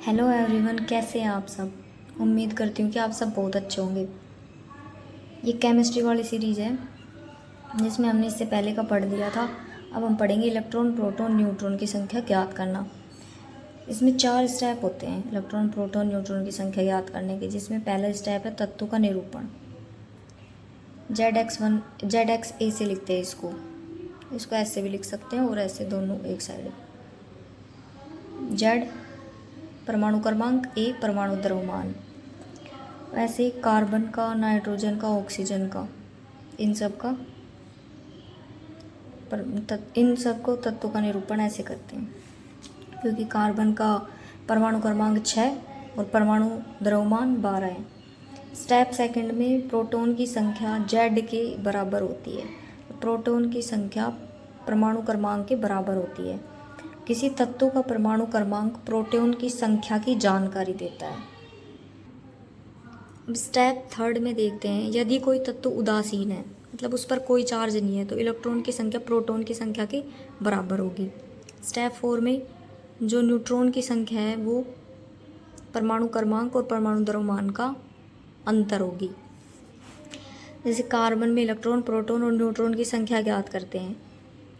Hello everyone, कैसे हैं आप सब। उम्मीद करती हूँ कि आप सब बहुत अच्छे होंगे। ये केमिस्ट्री वाली सीरीज़ है जिसमें हमने इससे पहले का पढ़ लिया था। अब हम पढ़ेंगे इलेक्ट्रॉन प्रोटॉन न्यूट्रॉन की संख्या ज्ञात करना। इसमें 4 स्टेप होते हैं इलेक्ट्रॉन प्रोटॉन न्यूट्रॉन की संख्या ज्ञात करने के, जिसमें पहला स्टेप है तत्व का निरूपण। जेड एक्स ए से लिखते हैं इसको ऐसे भी लिख सकते हैं और ऐसे, दोनों एक साइड। जेड परमाणु क्रमांक, ए परमाणु द्रव्यमान। ऐसे कार्बन का, नाइट्रोजन का, ऑक्सीजन का, इन सब को तत्वों का निरूपण ऐसे करते हैं, क्योंकि कार्बन का परमाणु क्रमांक 6 और परमाणु द्रव्यमान 12 है। स्टेप सेकंड में प्रोटॉन की संख्या जेड के बराबर होती है। प्रोटॉन की संख्या परमाणु क्रमांक के बराबर होती है। किसी तत्व का परमाणु क्रमांक प्रोटॉन की संख्या की जानकारी देता है। अब स्टेप थर्ड में देखते हैं, यदि कोई तत्व उदासीन है, मतलब उस पर कोई चार्ज नहीं है, तो इलेक्ट्रॉन की संख्या प्रोटॉन की संख्या के बराबर होगी। स्टेप 4 में जो न्यूट्रॉन की संख्या है वो परमाणु क्रमांक और परमाणु द्रव्यमान का अंतर होगी। जैसे कार्बन में इलेक्ट्रॉन, प्रोटॉन और न्यूट्रॉन की संख्या ज्ञात करते हैं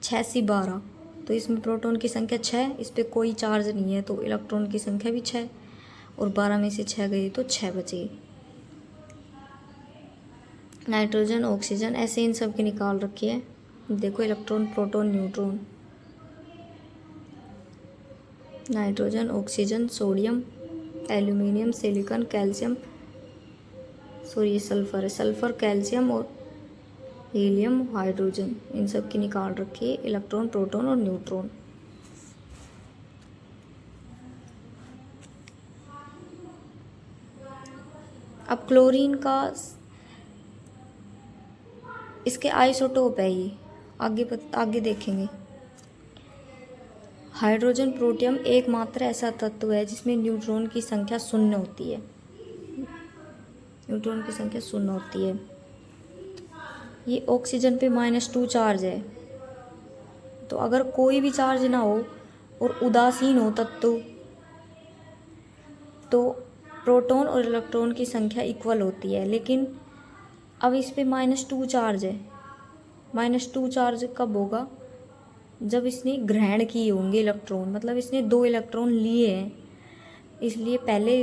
6 से 12, तो इसमें प्रोटॉन की संख्या 6, इस पर कोई चार्ज नहीं है तो इलेक्ट्रॉन की संख्या भी 6, और 12 में से 6 गए तो 6 बचे। नाइट्रोजन, ऑक्सीजन, ऐसे इन सब की निकाल रखी है। देखो, electron proton neutron, nitrogen, oxygen, sodium, aluminium, silicon, calcium, ये सल्फर है, सल्फर, कैल्शियम और हीलियम, हाइड्रोजन, इन सब की निकाल रखी है इलेक्ट्रॉन प्रोटॉन और न्यूट्रॉन। अब क्लोरीन का, इसके आइसोटोप है ये, आगे देखेंगे। हाइड्रोजन प्रोटियम एकमात्र ऐसा तत्व है जिसमें न्यूट्रॉन की संख्या 0 होती है। न्यूट्रॉन की संख्या 0 होती है। ये ऑक्सीजन पे -2 चार्ज है, तो अगर कोई भी चार्ज ना हो और उदासीन हो तत्व, तो प्रोटॉन और इलेक्ट्रॉन की संख्या इक्वल होती है। लेकिन अब इस पे -2 चार्ज है। -2 चार्ज कब होगा? जब इसने ग्रहण किए होंगे इलेक्ट्रॉन, मतलब इसने 2 इलेक्ट्रॉन लिए हैं, इसलिए पहले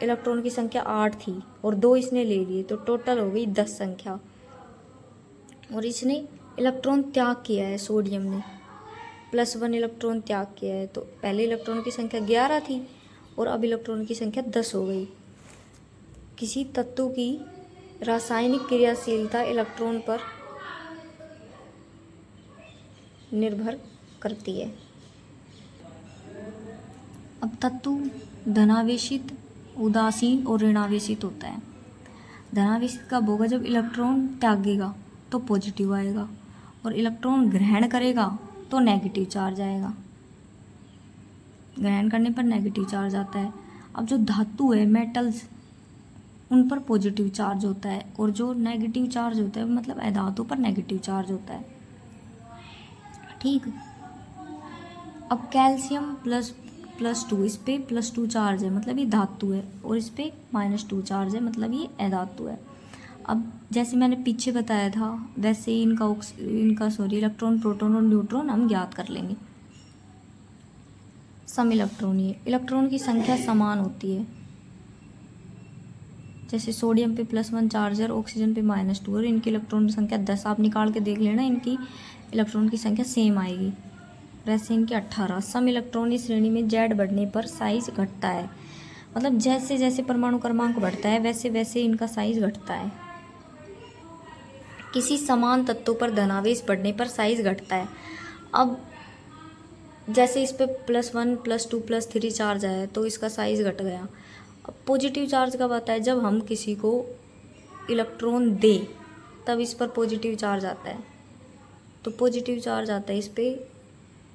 इलेक्ट्रॉन की संख्या 8 थी और 2 इसने ले लिए, तो टोटल हो गई 10 संख्या। और इसने इलेक्ट्रॉन त्याग किया है, सोडियम ने +1 इलेक्ट्रॉन त्याग किया है, तो पहले इलेक्ट्रॉन की संख्या 11 थी और अब इलेक्ट्रॉन की संख्या 10 हो गई। किसी तत्व की रासायनिक क्रियाशीलता इलेक्ट्रॉन पर निर्भर करती है। अब तत्व धनावेशित, उदासीन और ऋणावेशित होता है। धनावेशित कब होगा? जब इलेक्ट्रॉन त्यागेगा तो पॉजिटिव आएगा, और इलेक्ट्रॉन ग्रहण करेगा तो नेगेटिव चार्ज आएगा। ग्रहण करने पर नेगेटिव चार्ज आता है। अब जो धातु है, मेटल्स, उन पर पॉजिटिव चार्ज होता है, और जो नेगेटिव चार्ज होता है मतलब अधातु पर नेगेटिव चार्ज होता है। ठीक। अब कैल्शियम +2, इस पे +2 चार्ज है, मतलब ये धातु है, और इस पे -2 चार्ज है, मतलब ये अधातु है। अब जैसे मैंने पीछे बताया था वैसे ही इनका इलेक्ट्रॉन प्रोटॉन और न्यूट्रॉन हम ज्ञात कर लेंगे। सम इलेक्ट्रॉनीय, इलेक्ट्रॉन की संख्या समान होती है। जैसे सोडियम पे +1 चार्ज है, ऑक्सीजन पे -2, और इनकी इलेक्ट्रॉन की संख्या 10। आप निकाल के देख लेना, इनकी इलेक्ट्रॉन की संख्या सेम आएगी। वैसे इनकी 18। सम इलेक्ट्रॉनीय श्रेणी में जेड बढ़ने पर साइज घटता है, मतलब जैसे जैसे परमाणु क्रमांक बढ़ता है वैसे वैसे इनका साइज घटता है। किसी समान तत्व पर धनावेश बढ़ने पर साइज घटता है। अब जैसे इस पे +1 +2 +3 चार्ज आया तो इसका साइज घट गया। अब पॉजिटिव चार्ज कब आता है? जब हम किसी को इलेक्ट्रॉन दें तब इस पर पॉजिटिव चार्ज आता है, तो पॉजिटिव चार्ज आता है इस पे।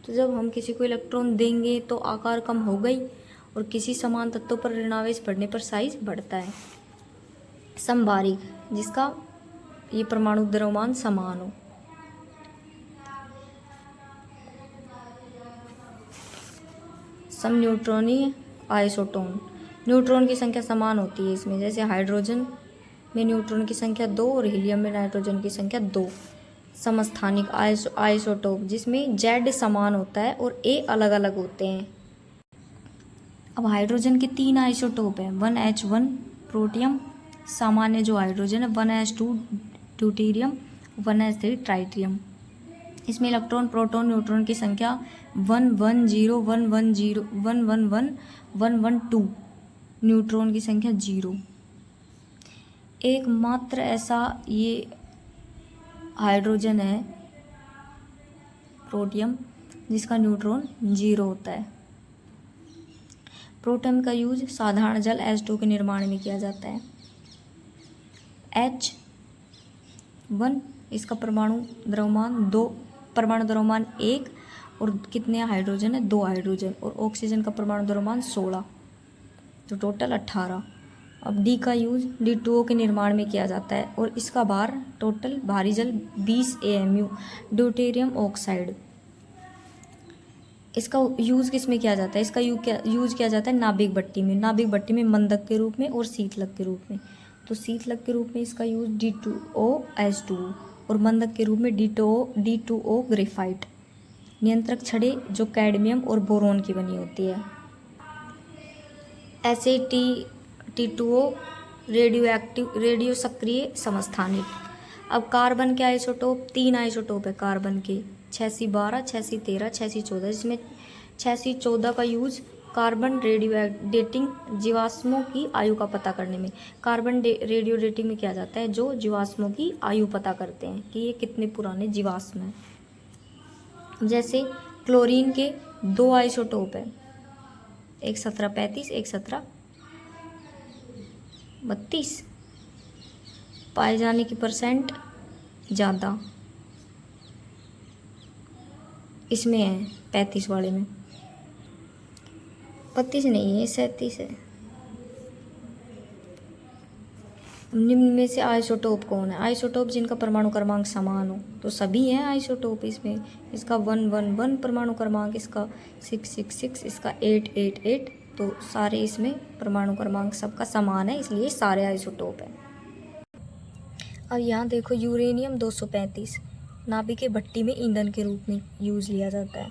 तो जब हम किसी को इलेक्ट्रॉन देंगे तो आकार कम हो गई, और किसी समान तत्व पर ऋणावेश बढ़ने पर साइज बढ़ता है। समबारीक, जिसका ये परमाणु द्रव्यमान समान हो। समन्यूट्रॉनीय आइसोटोन। न्यूट्रॉन की संख्या समान होती है इसमें, जैसे हाइड्रोजन में न्यूट्रॉन की संख्या 2 और हीलियम में नाइट्रोजन की संख्या 2। समस्थानिक आइसोटोप जिसमें Z समान होता है और A अलग अलग होते हैं। अब हाइड्रोजन के 3 आइसोटोप हैं, 1H1 प्रोटियम, सामान्य जो हाइड्रोजन है 1H2 ड्यूटेरियम, 1H3 ट्राइटियम। इसमें इलेक्ट्रॉन प्रोटॉन न्यूट्रॉन की संख्या 110 110 111 112, न्यूट्रॉन की संख्या 0। एकमात्र ऐसा ये हाइड्रोजन है प्रोटियम जिसका न्यूट्रॉन 0 होता है। प्रोटियम का यूज साधारण जल H2 के निर्माण में किया जाता है। H1 इसका परमाणु द्रव्यमान 1 और कितने हाइड्रोजन है 2 हाइड्रोजन, और ऑक्सीजन का परमाणु द्रव्यमान 16, तो टोटल 18। अब डी का यूज D2O के निर्माण में किया जाता है और इसका भार टोटल भारी जल 20 AMU ड्यूटेरियम ऑक्साइड। इसका यूज़ किस में किया जाता है? इसका यूज़ किया जाता है नाभिक भट्टी में, नाभिक भट्टी में मंदक के रूप में और शीतलक के रूप में। तो शीतलक के रूप में इसका यूज़ D2O और मंदक के रूप में D2O ग्रेफाइट। नियंत्रक छड़ें जो कैडमियम और बोरोन की बनी होती है। T2O रेडियो सक्रिय समस्थानिक। अब कार्बन के आइसोटोप 3 आइसोटोप है कार्बन के, 8612, 8613, 8614। इसमें 8614 का यूज़ कार्बन रेडियो डेटिंग जीवाश्मों की आयु का पता करने में, कार्बन रेडियो डेटिंग में किया जाता है जो जीवाश्मों की आयु पता करते हैं कि ये कितने पुराने जीवाश्म हैं। जैसे क्लोरीन के 2 आइसोटोप है, एक 1735, एक 1732। पाए जाने की परसेंट ज़्यादा इसमें है 35 वाले में, 32 नहीं है 37 है। निम्न में से आइसोटोप कौन है? आइसोटोप जिनका परमाणु क्रमांक समान हो, तो सभी हैं आइसोटोप इसमें। इसका 111 परमाणु क्रमांक, इसका 666, इसका 888, तो सारे इसमें परमाणु क्रमांक सबका समान है, इसलिए सारे आइसोटोप हैं। अब यहाँ देखो यूरेनियम 235 नाभिक भट्टी में ईंधन के रूप में यूज़ लिया जाता है।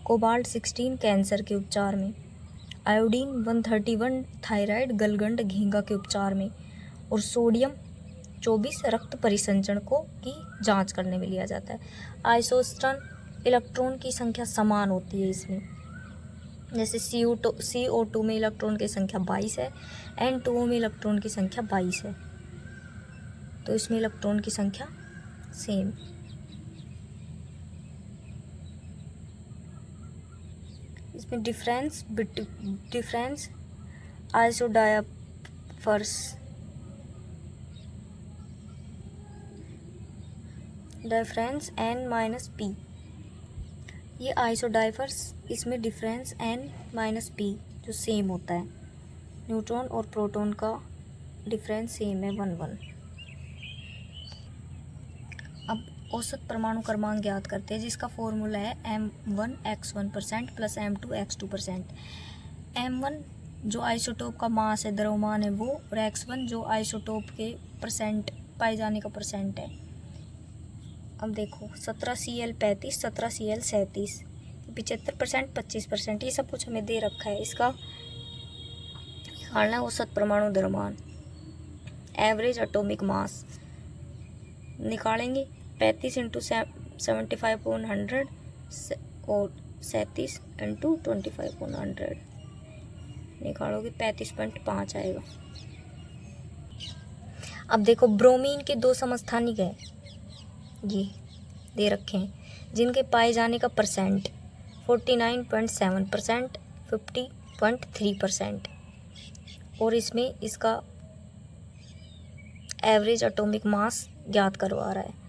कोबाल्ट 16 कैंसर के उपचार में, आयोडीन 131 थायराइड गलगंड घेंगा के उपचार में, और सोडियम 24 रक्त परिसंचरण की जांच करने में लिया जाता है। आइसोस्टर्न इलेक्ट्रॉन की संख्या समान होती है इसमें, जैसे CO2 में इलेक्ट्रॉन की संख्या 22 है, N2O में इलेक्ट्रॉन की संख्या 22 है, तो इसमें इलेक्ट्रॉन की संख्या सेम। इसमें डिफरेंस आइसोडायफर्स N-P, ये आइसोडायफर्स, इसमें डिफरेंस N-P जो सेम होता है। न्यूट्रॉन और प्रोटॉन का डिफरेंस सेम है 1-1। अब औसत परमाणु क्रमांक ज्ञात करते हैं जिसका फॉर्मूला है M1x1% प्लस M2x2%। M1 जो आइसोटोप का मास है, द्रव्यमान है वो, और x1 जो आइसोटोप के परसेंट पाए जाने का परसेंट है। अब देखो 17Cl35, 17Cl37, 75%, 25%, ये सब कुछ हमें दे रखा है। इसका निकालना है औसत परमाणु द्रव्यमान, एवरेज एटॉमिक मास निकालेंगे। 35 × 75/100 और 37 × 25/100 निकालोगे 35.5 आएगा। अब देखो ब्रोमीन के 2 समस्थानिक हैं, ये दे रखे हैं, जिनके पाए जाने का परसेंट 49.7%, 50.3%, और इसमें इसका एवरेज एटॉमिक मास ज्ञात करवा रहा है।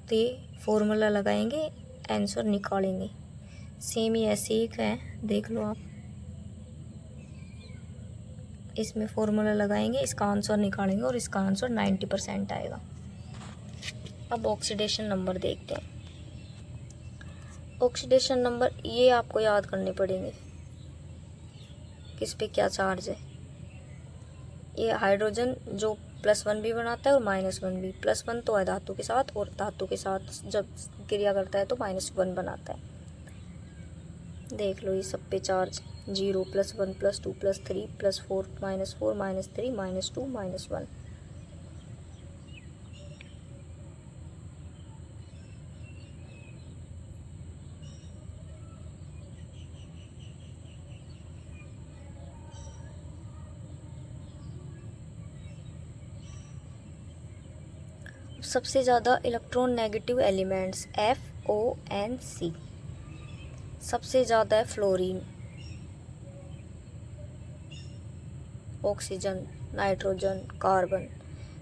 तो ये फॉर्मूला लगाएंगे, आंसर निकालेंगे। सेम ही ऐसे एक है, देख लो आप, इसमें फॉर्मूला लगाएंगे, इसका आंसर निकालेंगे और इसका आंसर 90% आएगा। अब ऑक्सीडेशन नंबर देखते हैं। ऑक्सीडेशन नंबर ये आपको याद करने पड़ेंगे। किस पे क्या चार्ज है। ये हाइड्रोजन जो +1 भी बनाता है और -1 भी। +1 तो है धातु के साथ, और धातु के साथ जब क्रिया करता है तो -1 बनाता है। देख लो ये सब पे चार्ज 0 +1 +2 +3 +4 -4 -3 -2 -1। सबसे ज़्यादा इलेक्ट्रॉन नेगेटिव एलिमेंट्स FONC। सबसे ज़्यादा है फ्लोरीन, ऑक्सीजन, नाइट्रोजन, कार्बन।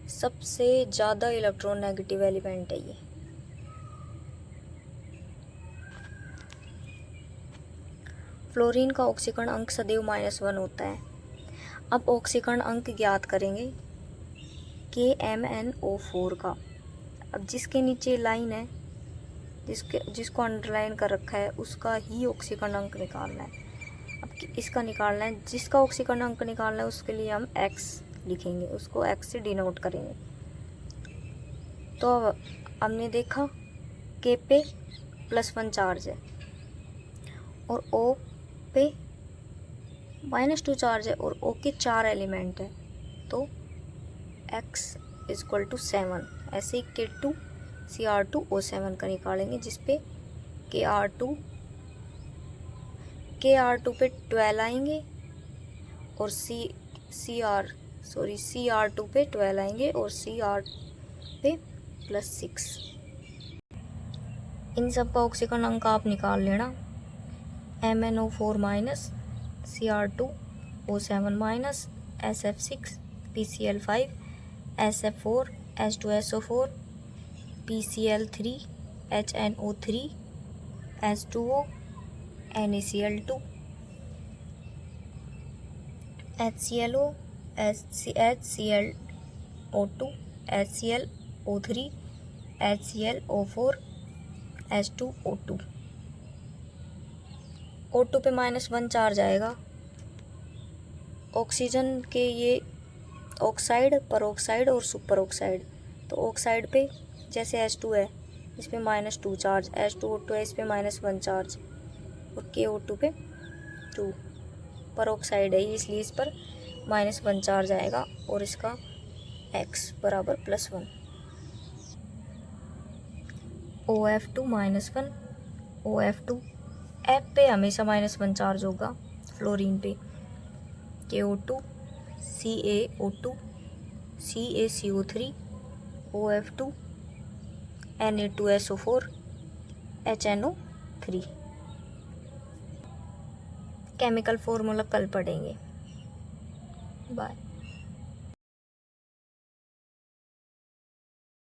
सबसे ज़्यादा इलेक्ट्रॉन नेगेटिव एलिमेंट है ये। फ्लोरीन का ऑक्सीकरण अंक सदैव -1 होता है। अब ऑक्सीकरण अंक ज्ञात करेंगे KMnO4 का। अब जिसके नीचे लाइन है, जिसको अंडरलाइन कर रखा है, उसका ही ऑक्सीकरण अंक निकालना है। अब इसका निकालना है, जिसका ऑक्सीकरण अंक निकालना है उसके लिए हम x लिखेंगे, उसको x से डिनोट करेंगे। तो अब हमने देखा K पे +1 चार्ज है और O पे -2 चार्ज है और O के 4 एलिमेंट है, तो x = 7। ऐसे ही K2 Cr2O7 का निकालेंगे, जिस पे Kr2 पे 12 आएंगे और Cr2 पे 12 आएंगे और Cr पे +6। इन सब का ऑक्सीकरण अंक आप निकाल लेना। MnO4- Cr2O7- SF6 PCl5 SF4 H2SO4 PCl3 HNO3 H2O NaCl2 HClO HClO2 HClO3 HClO4 H2O2। O2 पे -1 चार्ज आएगा। ऑक्सीजन के ये ऑक्साइड, परऑक्साइड और सुपर ऑक्साइड। तो ऑक्साइड पे जैसे H2 है, इस पे -2 चार्ज, H2O2 है, इस पे -1 चार्ज, और KO2 पे 2। परऑक्साइड है इसलिए इस पर -1 चार्ज आएगा और इसका x = +1। OF2 -1 OF2 F पे हमेशा -1 चार्ज होगा, फ्लोरीन पे। KO2 CaO2 CaCO3 OF2 Na2SO4 HNO3। Chemical formula कल पढ़ेंगे। बाय।